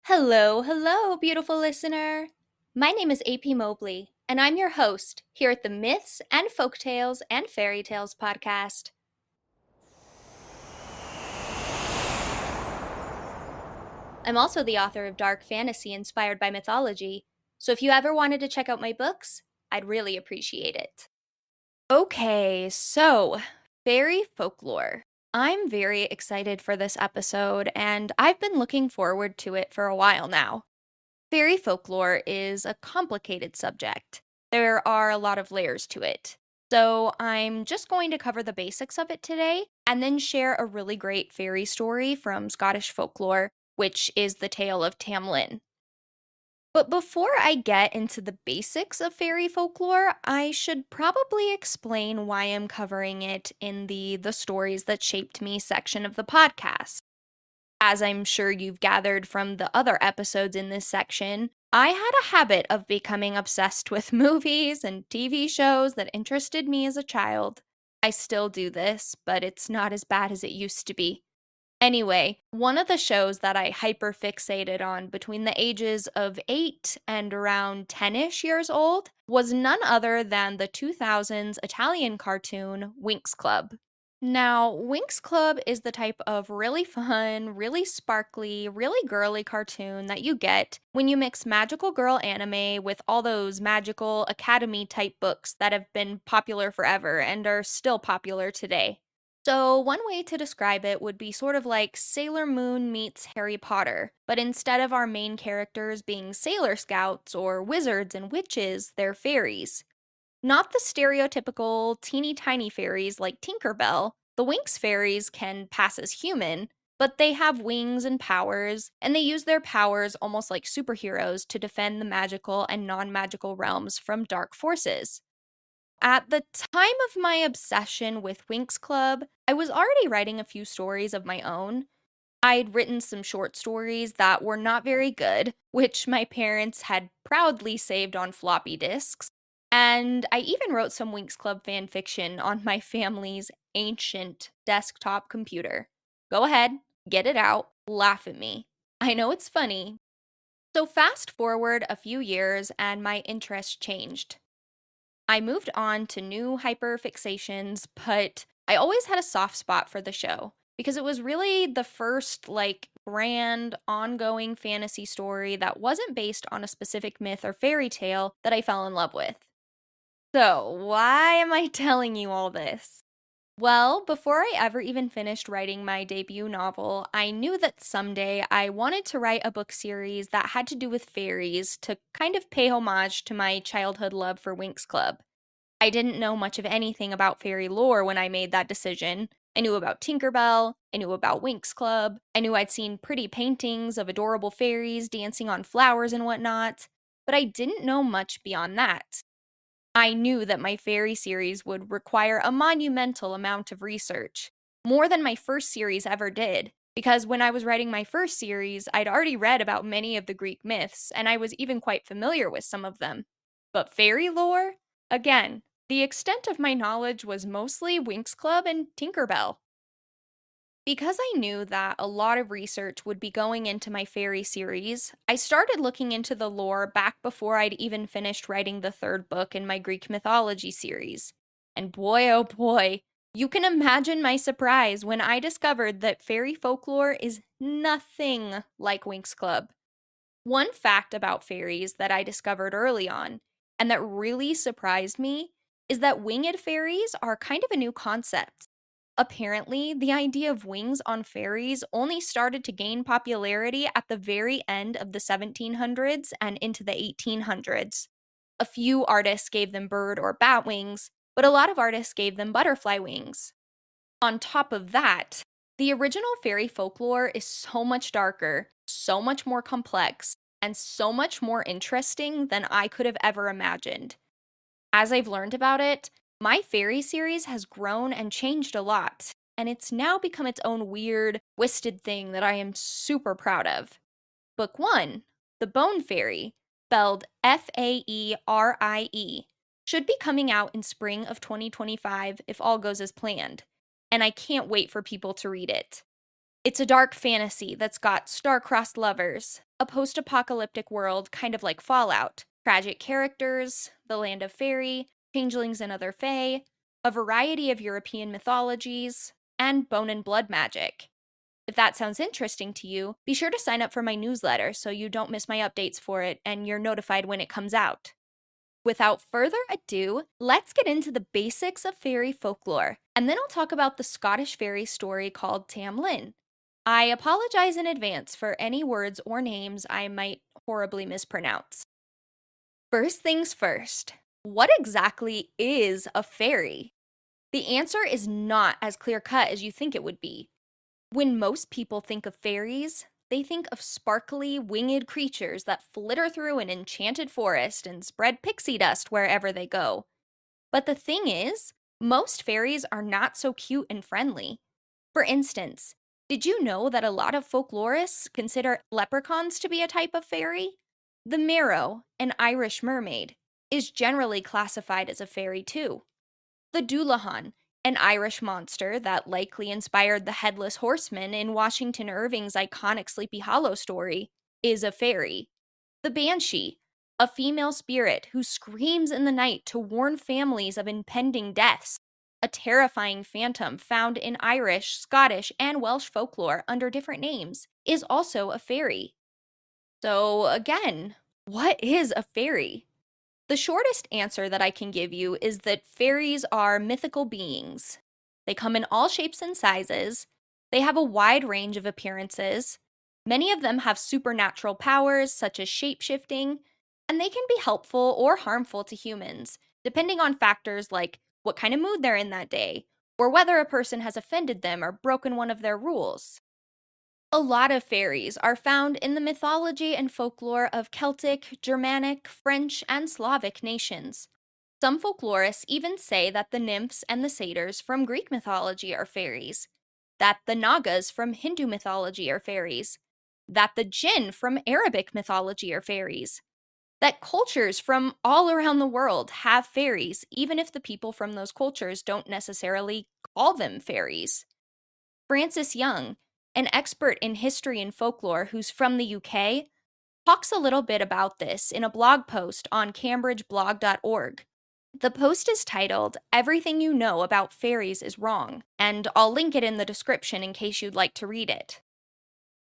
Hello, hello, beautiful listener. My name is AP Mobley, and I'm your host here at the Myths and Folktales and Fairy Tales podcast. I'm also the author of dark fantasy inspired by mythology, so if you ever wanted to check out my books, I'd really appreciate it. Okay, so fairy folklore. I'm very excited for this episode, and I've been looking forward to it for a while now. Fairy folklore is a complicated subject. There are a lot of layers to it. So, I'm just going to cover the basics of it today and then share a really great fairy story from Scottish folklore, which is the tale of Tam Lin. But before I get into the basics of fairy folklore, I should probably explain why I'm covering it in the stories that shaped me section of the podcast. As I'm sure you've gathered from the other episodes in this section, I had a habit of becoming obsessed with movies and TV shows that interested me as a child. I still do this, but it's not as bad as it used to be. Anyway, one of the shows that I hyperfixated on between the ages of 8 and around 10-ish years old was none other than the 2000s Italian cartoon Winx Club. Now, Winx Club is the type of really fun, really sparkly, really girly cartoon that you get when you mix magical girl anime with all those magical academy type books that have been popular forever and are still popular today. So, one way to describe it would be sort of like Sailor Moon meets Harry Potter, but instead of our main characters being Sailor Scouts or wizards and witches, they're fairies. Not the stereotypical teeny tiny fairies like Tinker Bell. The Winx fairies can pass as human, but they have wings and powers, and they use their powers almost like superheroes to defend the magical and non magical realms from dark forces. At the time of my obsession with Winx Club, I was already writing a few stories of my own. I'd written some short stories that were not very good, which my parents had proudly saved on floppy disks. And I even wrote some Winx Club fan fiction on my family's ancient desktop computer. Go ahead, get it out, laugh at me. I know it's funny. So, fast forward a few years, and my interest changed. I moved on to new hyperfixations, but I always had a soft spot for the show because it was really the first, grand, ongoing fantasy story that wasn't based on a specific myth or fairy tale that I fell in love with. So, why am I telling you all this? Well, before I ever even finished writing my debut novel, I knew that someday I wanted to write a book series that had to do with fairies to kind of pay homage to my childhood love for Winx Club. I didn't know much of anything about fairy lore when I made that decision. I knew about Tinker Bell, I knew about Winx Club, I knew I'd seen pretty paintings of adorable fairies dancing on flowers and whatnot, but I didn't know much beyond that. I knew that my fairy series would require a monumental amount of research, more than my first series ever did, because when I was writing my first series, I'd already read about many of the Greek myths, and I was even quite familiar with some of them. But fairy lore? Again, the extent of my knowledge was mostly Winx Club and Tinker Bell. Because I knew that a lot of research would be going into my fairy series, I started looking into the lore back before I'd even finished writing the third book in my Greek mythology series. And boy, oh boy, you can imagine my surprise when I discovered that fairy folklore is nothing like Winx Club. One fact about fairies that I discovered early on, and that really surprised me, is that winged fairies are kind of a new concept. Apparently, the idea of wings on fairies only started to gain popularity at the very end of the 1700s and into the 1800s. A few artists gave them bird or bat wings, but a lot of artists gave them butterfly wings. On top of that, the original fairy folklore is so much darker, so much more complex, and so much more interesting than I could have ever imagined. As I've learned about it, my fairy series has grown and changed a lot, and it's now become its own weird, twisted thing that I am super proud of. Book 1, The Bone Fairy, spelled Faerie, should be coming out in spring of 2025 if all goes as planned, and I can't wait for people to read it. It's a dark fantasy that's got star-crossed lovers, a post-apocalyptic world kind of like Fallout, tragic characters, the land of fairy, changelings and other fae, a variety of European mythologies, and bone and blood magic. If that sounds interesting to you, be sure to sign up for my newsletter so you don't miss my updates for it and you're notified when it comes out. Without further ado, let's get into the basics of fairy folklore, and then I'll talk about the Scottish fairy story called Tam Lin. I apologize in advance for any words or names I might horribly mispronounce. First things first, what exactly is a fairy? The answer is not as clear cut as you think it would be. When most people think of fairies, they think of sparkly, winged creatures that flitter through an enchanted forest and spread pixie dust wherever they go. But the thing is, most fairies are not so cute and friendly. For instance, did you know that a lot of folklorists consider leprechauns to be a type of fairy? The Merrow, an Irish mermaid, is generally classified as a fairy too. The Doulahan, an Irish monster that likely inspired the Headless Horseman in Washington Irving's iconic Sleepy Hollow story, is a fairy. The Banshee, a female spirit who screams in the night to warn families of impending deaths, a terrifying phantom found in Irish, Scottish, and Welsh folklore under different names, is also a fairy. So, again, what is a fairy? The shortest answer that I can give you is that fairies are mythical beings. They come in all shapes and sizes. They have a wide range of appearances. Many of them have supernatural powers, such as shape-shifting, and they can be helpful or harmful to humans, depending on factors like what kind of mood they're in that day, or whether a person has offended them or broken one of their rules. A lot of fairies are found in the mythology and folklore of Celtic, Germanic, French, and Slavic nations. Some folklorists even say that the nymphs and the satyrs from Greek mythology are fairies, that the Nagas from Hindu mythology are fairies, that the jinn from Arabic mythology are fairies, that cultures from all around the world have fairies, even if the people from those cultures don't necessarily call them fairies. Francis Young, an expert in history and folklore who's from the UK, talks a little bit about this in a blog post on cambridgeblog.org. The post is titled, "Everything You Know About Fairies is Wrong," and I'll link it in the description in case you'd like to read it.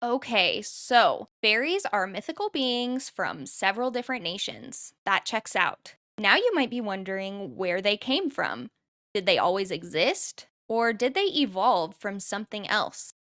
Okay, so fairies are mythical beings from several different nations. That checks out. Now you might be wondering where they came from. Did they always exist? Or did they evolve from something else?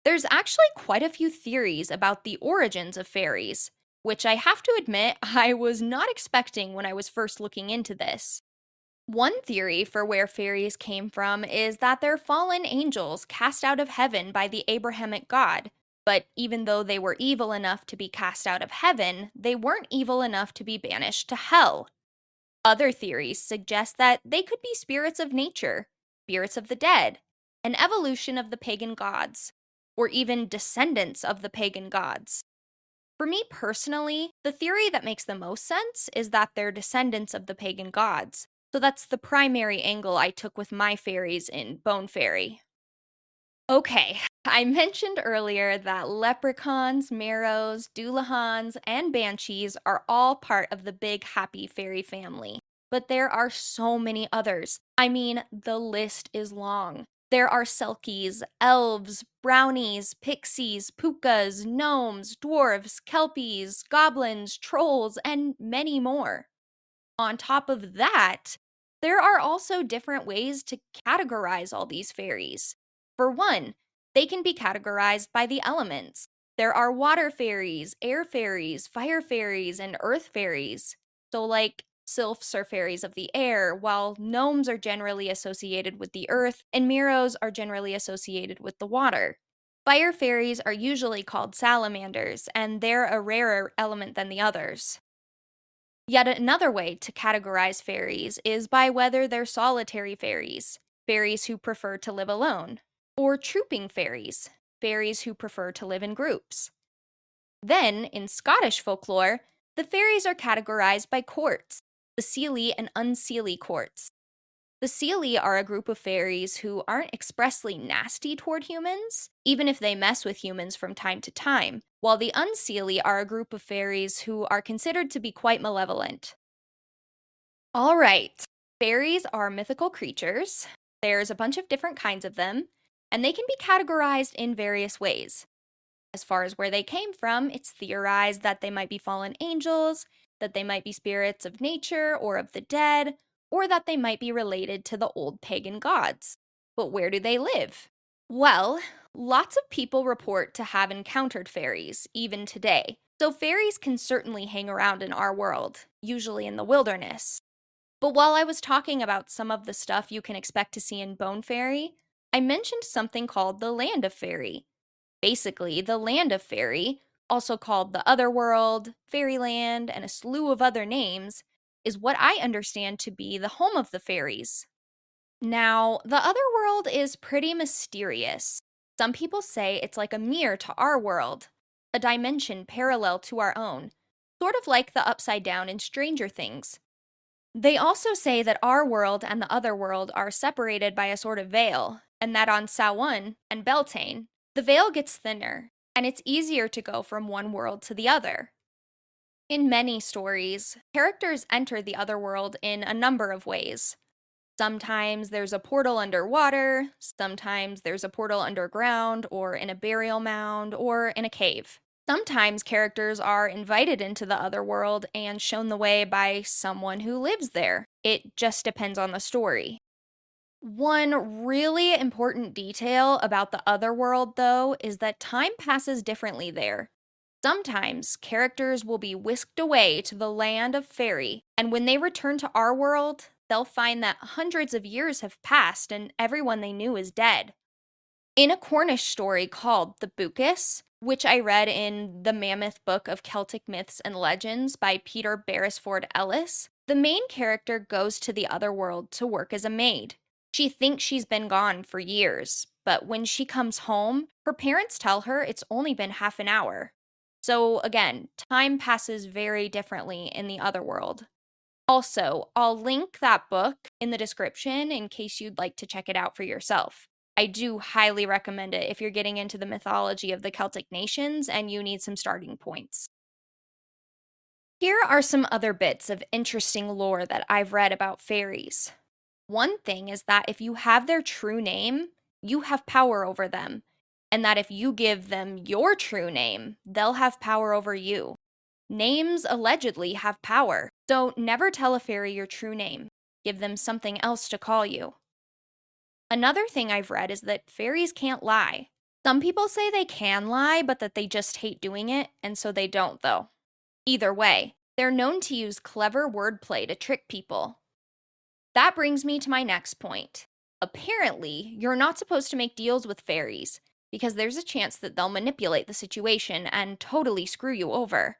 There's actually quite a few theories about the origins of fairies, which I have to admit I was not expecting when I was first looking into this. One theory for where fairies came from is that they're fallen angels cast out of heaven by the Abrahamic God. But even though they were evil enough to be cast out of heaven, they weren't evil enough to be banished to hell. Other theories suggest that they could be spirits of nature, spirits of the dead, an evolution of the pagan gods, or even descendants of the pagan gods. For me personally, the theory that makes the most sense is that they're descendants of the pagan gods. So that's the primary angle I took with my fairies in Bone Fairy. Okay, I mentioned earlier that leprechauns, marrows, doulahans, and banshees are all part of the big happy fairy family. But there are so many others. I mean, the list is long. There are selkies, elves, brownies, pixies, pukas, gnomes, dwarves, kelpies, goblins, trolls, and many more. On top of that, there are also different ways to categorize all these fairies. For one, they can be categorized by the elements. There are water fairies, air fairies, fire fairies, and earth fairies. So, like, sylphs are fairies of the air, while gnomes are generally associated with the earth, and mirrors are generally associated with the water. Fire fairies are usually called salamanders, and they're a rarer element than the others. Yet another way to categorize fairies is by whether they're solitary fairies, fairies who prefer to live alone, or trooping fairies, fairies who prefer to live in groups. Then, in Scottish folklore, the fairies are categorized by courts, the seelie and unseelie courts. The Seelie are a group of fairies who aren't expressly nasty toward humans, even if they mess with humans from time to time, while the Unseelie are a group of fairies who are considered to be quite malevolent. All right, fairies are mythical creatures. There's a bunch of different kinds of them, and they can be categorized in various ways. As far as where they came from, it's theorized that they might be fallen angels, that they might be spirits of nature or of the dead, or that they might be related to the old pagan gods. But where do they live? Well, lots of people report to have encountered fairies, even today. So fairies can certainly hang around in our world, usually in the wilderness. But while I was talking about some of the stuff you can expect to see in Bone Fairy, I mentioned something called the Land of Fairy. Basically, the Land of Fairy, also called the Otherworld, Fairyland, and a slew of other names, is what I understand to be the home of the fairies. Now, the Otherworld is pretty mysterious. Some people say it's like a mirror to our world, a dimension parallel to our own, sort of like the Upside Down in Stranger Things. They also say that our world and the other world are separated by a sort of veil, and that on Samhain and Beltane, the veil gets thinner, and it's easier to go from one world to the other. In many stories, characters enter the other world in a number of ways. Sometimes there's a portal underwater, sometimes there's a portal underground, or in a burial mound, or in a cave. Sometimes characters are invited into the other world and shown the way by someone who lives there. It just depends on the story. One really important detail about the other world, though, is that time passes differently there. Sometimes characters will be whisked away to the land of fairy, and when they return to our world, they'll find that hundreds of years have passed and everyone they knew is dead. In a Cornish story called The Bucas, which I read in The Mammoth Book of Celtic Myths and Legends by Peter Beresford Ellis, the main character goes to the other world to work as a maid. She thinks she's been gone for years, but when she comes home, her parents tell her it's only been half an hour. So again, time passes very differently in the other world. Also, I'll link that book in the description in case you'd like to check it out for yourself. I do highly recommend it if you're getting into the mythology of the Celtic nations and you need some starting points. Here are some other bits of interesting lore that I've read about fairies. One thing is that if you have their true name, you have power over them, and that if you give them your true name, they'll have power over you. Names allegedly have power, so never tell a fairy your true name. Give them something else to call you. Another thing I've read is that fairies can't lie. Some people say they can lie, but that they just hate doing it, and so they don't, though. Either way, they're known to use clever wordplay to trick people. That brings me to my next point. Apparently, you're not supposed to make deals with fairies, because there's a chance that they'll manipulate the situation and totally screw you over.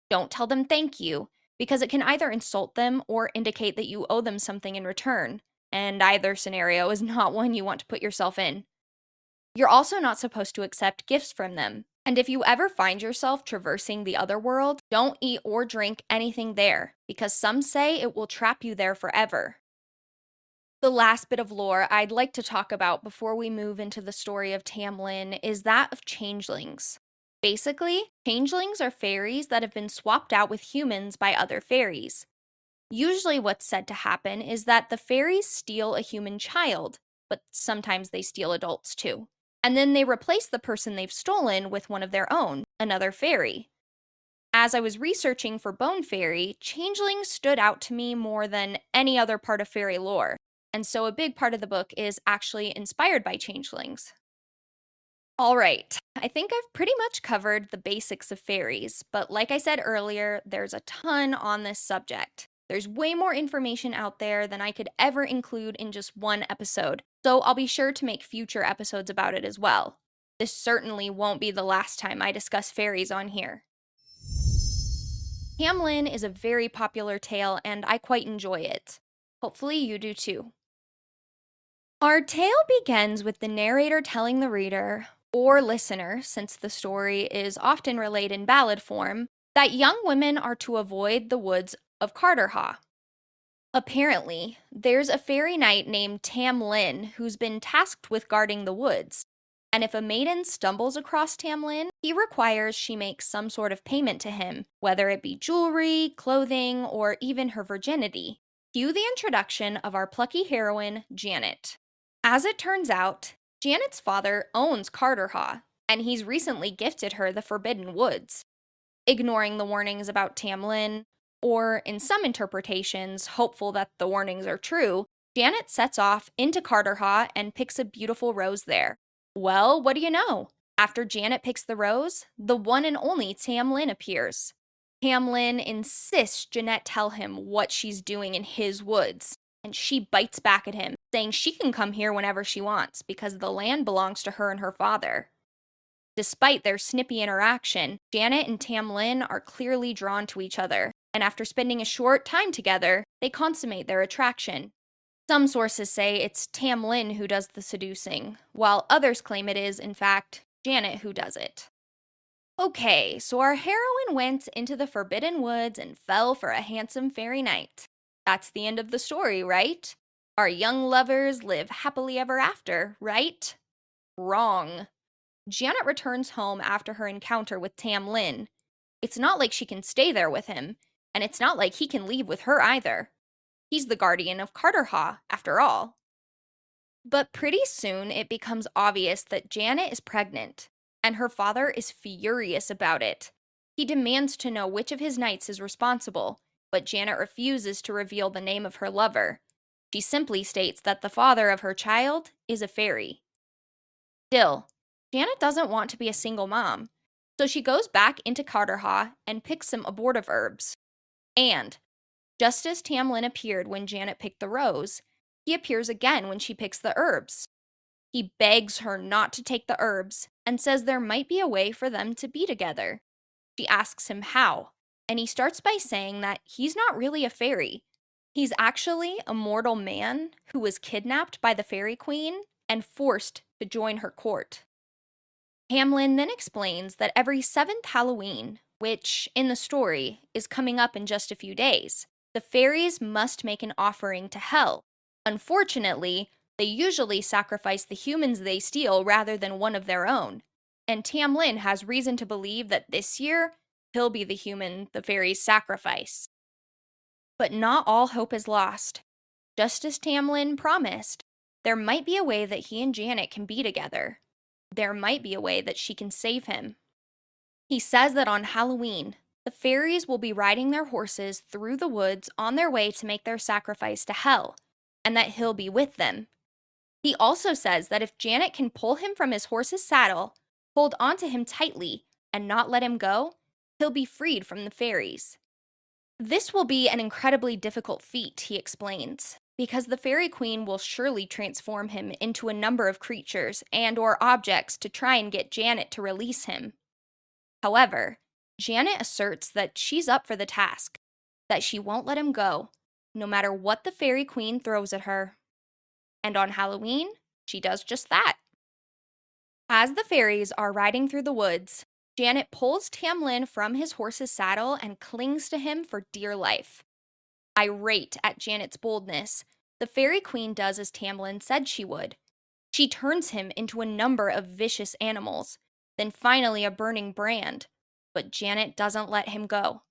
Don't tell them thank you, because it can either insult them or indicate that you owe them something in return, and either scenario is not one you want to put yourself in. You're also not supposed to accept gifts from them, and if you ever find yourself traversing the other world, don't eat or drink anything there, because some say it will trap you there forever. The last bit of lore I'd like to talk about before we move into the story of Tam Lin is that of changelings. Basically, changelings are fairies that have been swapped out with humans by other fairies. Usually, what's said to happen is that the fairies steal a human child, but sometimes they steal adults too. And then they replace the person they've stolen with one of their own, another fairy. As I was researching for Bone Fairy, changelings stood out to me more than any other part of fairy lore, and so a big part of the book is actually inspired by changelings. All right, I think I've pretty much covered the basics of fairies, but like I said earlier, there's a ton on this subject. There's way more information out there than I could ever include in just one episode, so I'll be sure to make future episodes about it as well. This certainly won't be the last time I discuss fairies on here. Tam Lin is a very popular tale, and I quite enjoy it. Hopefully you do too. Our tale begins with the narrator telling the reader, or listener, since the story is often relayed in ballad form, that young women are to avoid the woods of Carterhaugh. Apparently, there's a fairy knight named Tam Lin who's been tasked with guarding the woods. And if a maiden stumbles across Tam Lin, he requires she make some sort of payment to him, whether it be jewelry, clothing, or even her virginity. Cue the introduction of our plucky heroine, Janet. As it turns out, Janet's father owns Carterhaugh, and he's recently gifted her the Forbidden Woods. Ignoring the warnings about Tam Lin, or in some interpretations, hopeful that the warnings are true, Janet sets off into Carterhaugh and picks a beautiful rose there. Well, what do you know? After Janet picks the rose, the one and only Tam Lin appears. Tam Lin insists Jeanette tell him what she's doing in his woods, and she bites back at him, saying she can come here whenever she wants because the land belongs to her and her father. Despite their snippy interaction, Janet and Tam Lin are clearly drawn to each other, and after spending a short time together, they consummate their attraction. Some sources say it's Tam Lin who does the seducing, while others claim it is, in fact, Janet who does it. Okay, so our heroine went into the Forbidden Woods and fell for a handsome fairy knight. That's the end of the story, right? Our young lovers live happily ever after, right? Wrong. Janet returns home after her encounter with Tam Lin. It's not like she can stay there with him, and it's not like he can leave with her either. He's the guardian of Carterhaugh, after all. But pretty soon it becomes obvious that Janet is pregnant, and her father is furious about it. He demands to know which of his knights is responsible, but Janet refuses to reveal the name of her lover. She simply states that the father of her child is a fairy. Still, Janet doesn't want to be a single mom, so she goes back into Carterhaugh and picks some abortive herbs. And, just as Tam Lin appeared when Janet picked the rose, he appears again when she picks the herbs. He begs her not to take the herbs and says there might be a way for them to be together. She asks him how, and he starts by saying that he's not really a fairy. He's actually a mortal man who was kidnapped by the fairy queen and forced to join her court. Tam Lin then explains that every 7th Halloween, which, in the story, is coming up in just a few days, the fairies must make an offering to Hell. Unfortunately, they usually sacrifice the humans they steal rather than one of their own, and Tam Lin has reason to believe that this year, he'll be the human the fairies sacrifice. But not all hope is lost. Just as Tam Lin promised, there might be a way that he and Janet can be together. There might be a way that she can save him. He says that on Halloween, the fairies will be riding their horses through the woods on their way to make their sacrifice to Hell, and that he'll be with them. He also says that if Janet can pull him from his horse's saddle, hold onto him tightly, and not let him go, he'll be freed from the fairies. This will be an incredibly difficult feat, he explains, because the fairy queen will surely transform him into a number of creatures and/or objects to try and get Janet to release him. However, Janet asserts that she's up for the task, that she won't let him go, no matter what the fairy queen throws at her. And on Halloween, she does just that. As the fairies are riding through the woods, Janet pulls Tam Lin from his horse's saddle and clings to him for dear life. Irate at Janet's boldness, the fairy queen does as Tam Lin said she would. She turns him into a number of vicious animals, then finally a burning brand, but Janet doesn't let him go.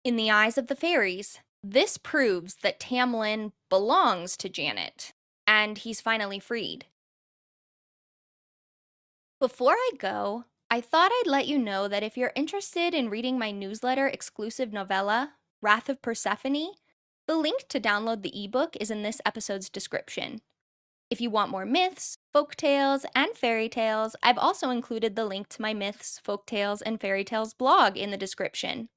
In the eyes of the fairies, this proves that Tam Lin belongs to Janet, and he's finally freed. Before I go, I thought I'd let you know that if you're interested in reading my newsletter exclusive novella, Wrath of Persephone, the link to download the ebook is in this episode's description. If you want more myths, folktales, and fairy tales, I've also included the link to my myths, folktales, and fairy tales blog in the description.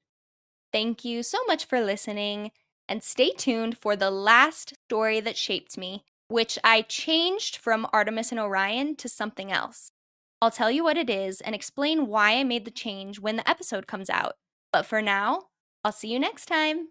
Thank you so much for listening, and stay tuned for the last story that shaped me, which I changed from Artemis and Orion to something else. I'll tell you what it is and explain why I made the change when the episode comes out. But for now, I'll see you next time.